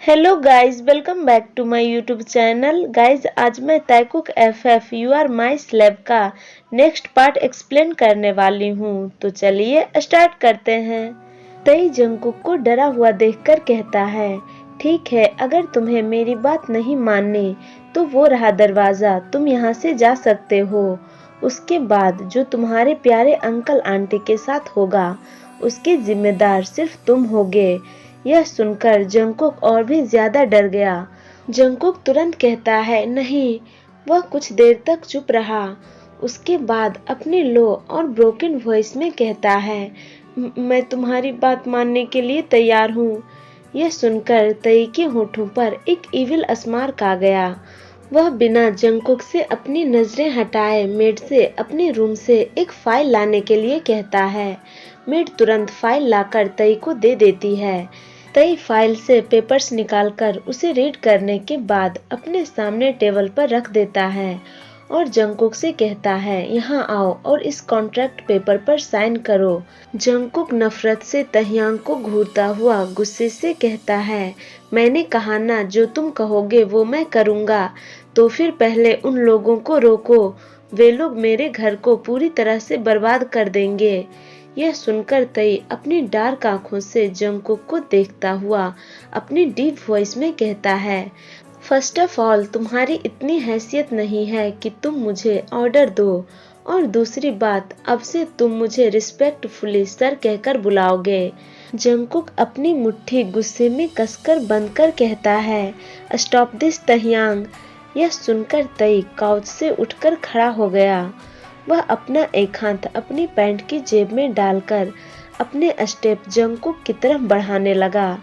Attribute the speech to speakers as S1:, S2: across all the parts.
S1: Hello guys, welcome back to my YouTube channel. Guys, आज मैं Taekook FF you are my slave का next part explain करने वाली हूँ। तो चलिए स्टार्ट करते हैं। तई जंगकुक को डरा हुआ देखकर कहता है, ठीक है, अगर तुम्हें मेरी बात नहीं माननी तो वो रहा दरवाजा, तुम यहाँ से जा सकते हो। उसके बाद जो तुम्हारे प्यारे अंकल आंटी के साथ होगा उसके जिम्मेदार सिर्फ तुम होगे। यह सुनकर जंगकुक और भी ज्यादा डर गया। जंगकुक तुरंत कहता है, नहीं। वह कुछ देर तक चुप रहा। उसके बाद अपनी लो और ब्रोकन वॉइस में कहता है, मैं तुम्हारी बात मानने के लिए तैयार हूँ। यह सुनकर तई के होठों पर एक इविल स्मार्क आ गया। वह बिना जंगकुक से अपनी नजरें हटाए मेड से अपने रूम से एक फाइल लाने के लिए कहता है। मेड तुरंत फाइल लाकर तई को दे देती है। तई फाइल से पेपर्स निकालकर उसे रीड करने के बाद अपने सामने टेबल पर रख देता है और जंगकुक से कहता है, यहाँ आओ और इस कॉन्ट्रैक्ट पेपर पर साइन करो। जंगकुक नफरत से तहियांग को घूरता हुआ गुस्से से कहता है, मैंने कहा ना, जो तुम कहोगे वो मैं करूँगा। तो फिर पहले उन लोगों को रोको, वे लोग मेरे घर को पूरी तरह से बर्बाद कर देंगे। यह सुनकर तई अपनी डार्क आंखों से जंगकुक को देखता हुआ अपनी डीप वॉइस में कहता है, फर्स्ट ऑफ ऑल तुम्हारी इतनी हैसियत नहीं है कि तुम मुझे ऑर्डर दो, और दूसरी बात, अब से तुम मुझे रिस्पेक्टफुली सर कहकर बुलाओगे। जंगकुक अपनी मुट्ठी गुस्से में कसकर बंद कर कहता है, स्टॉप दिस तहियांग। यह सुनकर तई काउच से उठकर खड़ा हो गया। वह अपना एक हाथ अपनी पैंट की जेब में डालकर अपने स्टेप जंगकुक की तरफ बढ़ाने लगा।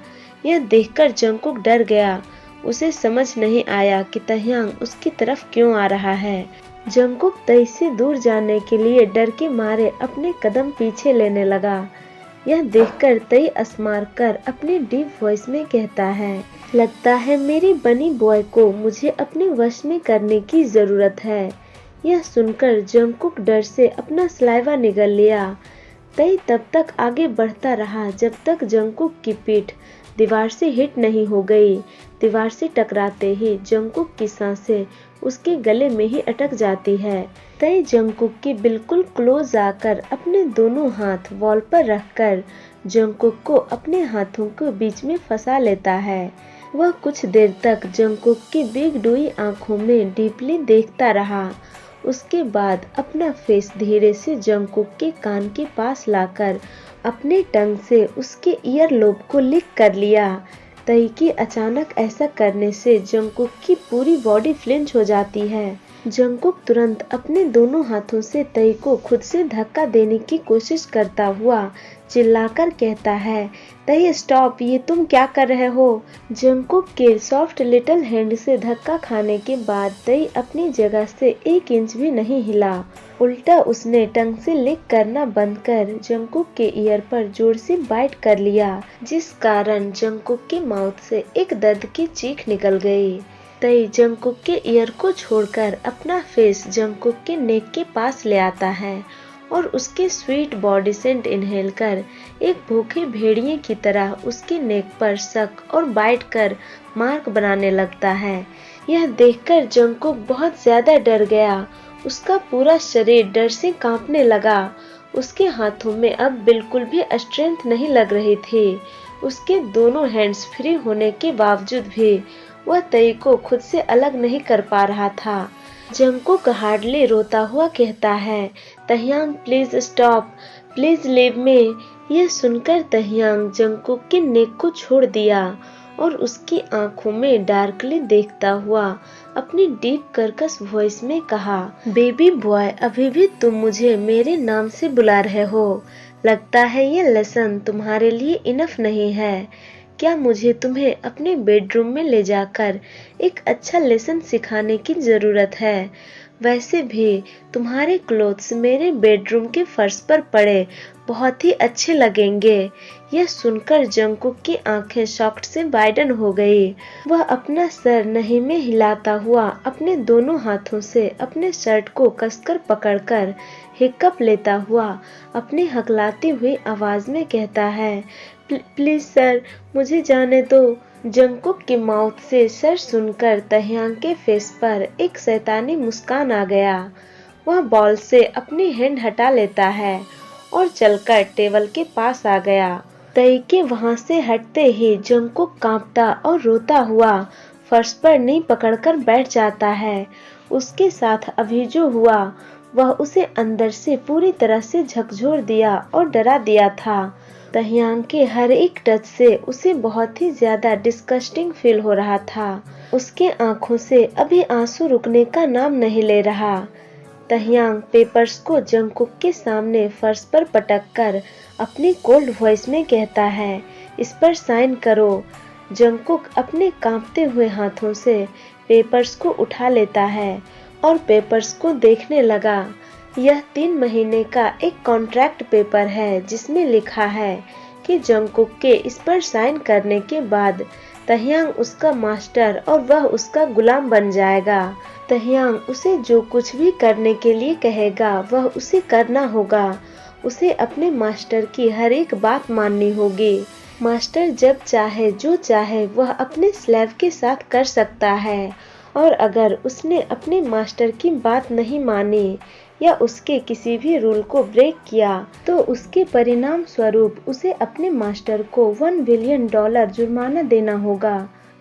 S1: यह देखकर जंगकुक डर गया। उसे समझ नहीं आया कि तहियांग उसकी तरफ क्यों आ रहा है। जंगकुक तई से दूर जाने के लिए डर के मारे अपने कदम पीछे लेने लगा। यह देखकर तई स्मार्क कर अपनी डीप वॉइस में कहता है, लगता है मेरी बनी बॉय को मुझे अपने वश में करने की जरूरत है। यह सुनकर जंगकुक डर से अपना सलाइवा निगल लिया। तई तब तक आगे बढ़ता रहा जब तक जंगकुक की पीठ दीवार से हिट नहीं हो गई। दीवार से टकराते ही जंगकुक की सांसें उसके गले में ही अटक जाती है। तई जंगकुक के बिल्कुल क्लोज आकर अपने दोनों हाथ वॉल पर रखकर जंगकुक को अपने हाथों के बीच में फंसा लेता है। वह कुछ देर तक जंगकुक की बिग डुई आंखों में डीपली देखता रहा। उसके बाद अपना फेस धीरे से जंगकुक के कान के पास लाकर अपने टंग से उसके ईयर लोब को लिक कर लिया। तई की अचानक ऐसा करने से जंगकुक की पूरी बॉडी फ्लिंच हो जाती है। जंगकुक तुरंत अपने दोनों हाथों से तई को खुद से धक्का देने की कोशिश करता हुआ चिल्लाकर कहता है, तई स्टॉप, ये तुम क्या कर रहे हो। जंगकुक के सॉफ्ट लिटिल हैंड से धक्का खाने के बाद तई अपनी जगह से 1 इंच भी नहीं हिला। उल्टा उसने टंग से लिक करना बंद कर जंगकुक के ईयर पर जोर से बाइट कर लिया, जिस कारण जंगकुक के माउथ से एक दर्द की चीख निकल गई। तई जंगकुक के ईयर को छोड़कर अपना फेस जंगकुक के नेक के पास ले आता है और उसके स्वीट बॉडी सेंट इनहेल कर एक भूखे भेड़िए की तरह उसके नेक पर सक और बाइट कर मार्क बनाने लगता है। यह देखकर जंगकुक बहुत ज्यादा डर गया। उसका पूरा शरीर डर से कांपने लगा। उसके हाथों में अब बिल्कुल भी स्ट्रेंथ नहीं लग रही थी। उसके दोनों हैंड्स फ्री होने के बावजूद भी वह तई को खुद से अलग नहीं कर पा रहा था। जंगकुक हार्डली रोता हुआ कहता है, Taehyung please stop, please leave me. यह सुनकर तहियांग जंगकुक के नेक को छोड़ दिया और उसकी आंखों में डार्कली देखता हुआ अपनी डीप कर्कश वॉइस में कहा, बेबी बॉय, अभी भी तुम मुझे मेरे नाम से बुला रहे हो। लगता है ये लेसन तुम्हारे लिए इनफ नहीं है। क्या मुझे तुम्हें अपने बेडरूम में ले जाकर एक अच्छा लेसन सिखाने की जरूरत है। वैसे भी तुम्हारे क्लोथ्स मेरे बेडरूम के फर्श पर पड़े बहुत ही अच्छे लगेंगे। यह सुनकर जंगकुक की आंखें शॉक्ड से वाइडन हो गई। वह अपना सर नहीं में हिलाता हुआ अपने दोनों हाथों से अपने शर्ट को कसकर पकड़कर हिक्कप लेता हुआ अपनी हकलाती हुई आवाज में कहता है, प्लीज सर, मुझे जाने दो। जंगकुक की माउथ से सर सुनकर तह्यांग के फेस पर एक शैतानी मुस्कान आ गया। वह बॉल से अपनी हैंड हटा लेता है और चलकर टेबल के पास आ गया। तई के वहां से हटते ही जंगकुक कांपता और रोता हुआ फर्श पर नींव पकड़कर बैठ जाता है। उसके साथ अभी जो हुआ वह उसे अंदर से पूरी तरह से झकझोर दिया और डरा दिया था। तह्यांग के हर एक टच से उसे बहुत ही ज्यादा डिस्गस्टिंग फील हो रहा था। उसके आंखों से अभी आंसू रुकने का नाम नहीं ले रहा। तह्यांग पेपर्स को जंगकुक के सामने फर्श पर पटककर अपनी कोल्ड वॉइस में कहता है, इस पर साइन करो। जंगकुक अपने कांपते हुए हाथों से पेपर्स को उठा लेता है और पेपर्स को देखने लगा। यह 3 महीने का एक कॉन्ट्रैक्ट पेपर है जिसमें लिखा है कि जंगकुक के इस पर साइन करने के बाद तह्यांग उसका मास्टर और वह उसका गुलाम बन जाएगा। तह्यांग उसे जो कुछ भी करने के लिए कहेगा वह उसे करना होगा। उसे अपने मास्टर की हर एक बात माननी होगी। मास्टर जब चाहे जो चाहे वह अपने स्लेव के साथ कर सकता है और अगर उसने अपने मास्टर की बात नहीं मानी या उसके किसी भी रूल को ब्रेक किया तो उसके परिणाम स्वरूप उसे अपने मास्टर को $1 बिलियन जुर्माना देना होगा।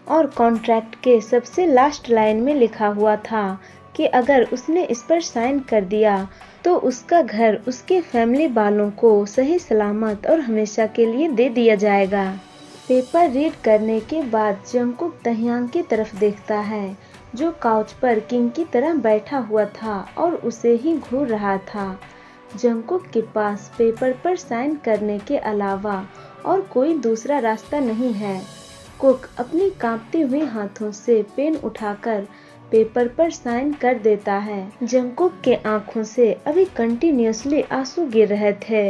S1: और कॉन्ट्रैक्ट के सबसे लास्ट लाइन में लिखा हुआ था कि अगर उसने इस पर साइन कर दिया तो उसका घर उसके फैमिली वालों को सही सलामत और हमेशा के लिए दे दिया जाएगा। पेपर रीड करने के बाद जंगकुक तह्यांग की तरफ देखता है जो काउच पर किंग की तरह बैठा हुआ था और उसे ही घूर रहा था। जंगकुक के पास पेपर पर साइन करने के अलावा और कोई दूसरा रास्ता नहीं है। कुक अपनी कांपती हुई हाथों से पेन उठाकर पेपर पर साइन कर देता है। जंगकुक के आंखों से अभी कंटिन्यूअसली आंसू गिर रहे थे।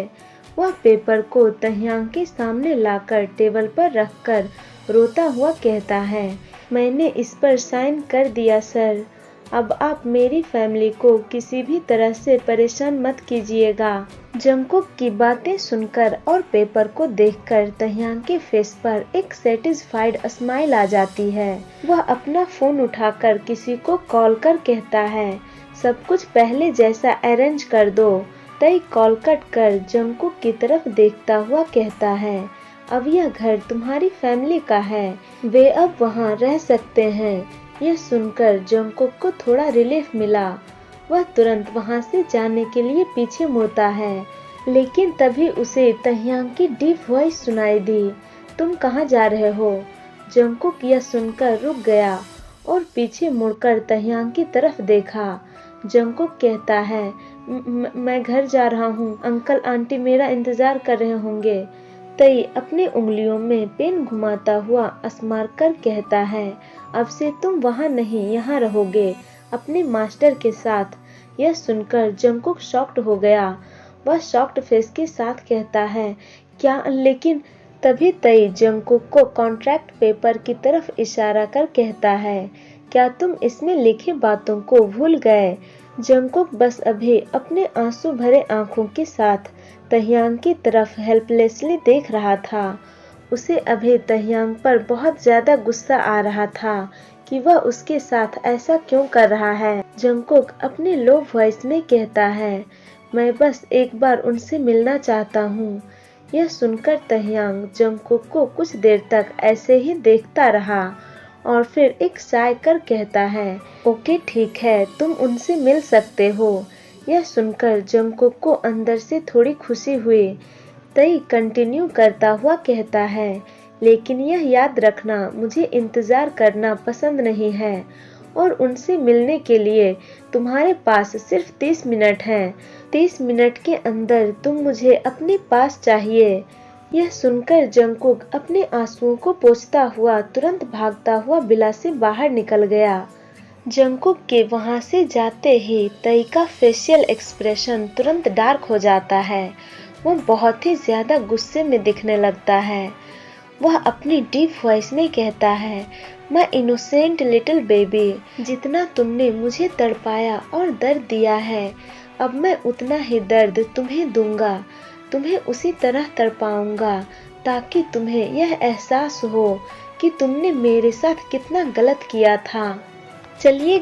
S1: वह पेपर को तह्यांग के सामने लाकर टेबल पर रखकर रोता हुआ कहता है, मैंने इस पर साइन कर दिया सर। अब आप मेरी फैमिली को किसी भी तरह से परेशान मत कीजिएगा। जंगकुक की बातें सुनकर और पेपर को देखकर तह्यांग के फेस पर एक सेटिस्फाइड स्माइल आ जाती है। वह अपना फोन उठाकर किसी को कॉल कर कहता है, सब कुछ पहले जैसा अरेंज कर दो। तई कॉल कट कर जंगकुक की तरफ देखता हुआ कहता है, अब यह घर तुम्हारी फैमिली का है, वे अब वहाँ रह सकते हैं। यह सुनकर जंगकुक को थोड़ा रिलीफ मिला। वह तुरंत वहां से जाने के लिए पीछे मुड़ता है, लेकिन तभी उसे तह्यांग की डीप वॉइस सुनाई दी, तुम कहाँ जा रहे हो? जंगकुक यह सुनकर रुक गया और पीछे मुड़कर तह्यांग की तरफ देखा। जंगकुक कहता है, मैं घर जा रहा हूँ, अंकल आंटी मेरा इंतजार कर रहे होंगे। तई अपनी उंगलियों में पेन घुमाता हुआ स्मार कर कहता है, अब से तुम वहाँ नहीं यहाँ रहोगे अपने मास्टर के साथ। यह सुनकर जंगकुक शॉक्ड हो गया। वह शॉक्ड फेस के साथ कहता है, क्या? लेकिन तभी तई जंगकुक को कॉन्ट्रैक्ट पेपर की तरफ इशारा कर कहता है, क्या तुम इसमें लिखी बातों को भूल गए? जंगकुक बस अभी अपने आंसू भरे आंखों के साथ तह्यांग की तरफ हेल्पलेसली देख रहा था। उसे अभी तह्यांग पर बहुत ज्यादा गुस्सा आ रहा था कि वह उसके साथ ऐसा क्यों कर रहा है। जंगकुक अपने लो वॉइस में कहता है, मैं बस एक बार उनसे मिलना चाहता हूँ। यह सुनकर तह्यांग जंगकुक को कुछ देर तक ऐसे ही देखता रहा और फिर एक साय कर कहता है, ओके ठीक है, तुम उनसे मिल सकते हो। यह सुनकर जंगकुक को अंदर से थोड़ी खुशी हुई। तई कंटिन्यू करता हुआ कहता है, लेकिन यह याद रखना, मुझे इंतजार करना पसंद नहीं है और उनसे मिलने के लिए तुम्हारे पास सिर्फ 30 मिनट हैं। 30 मिनट के अंदर तुम मुझे अपने पास चाहिए। यह सुनकर जंगकुक अपने आंसुओं को पोंछता हुआ तुरंत भागता हुआ विला से बाहर निकल गया। जंगकुक के वहां से जाते ही तई का फेशियल एक्सप्रेशन तुरंत डार्क हो जाता है। वो बहुत ही ज्यादा गुस्से में दिखने लगता है। वह अपनी डीप वॉइस में कहता है, मैं इनोसेंट लिटिल बेबी, जितना तुमने मुझे तड़पाया और दर्द दिया है, अब मैं उतना ही दर्द तुम्हें दूंगा। तुम्हें उसी तरह तड़पाऊंगा ताकि तुम्हें यह एहसास हो कि तुमने मेरे साथ कितना गलत किया था। चलिए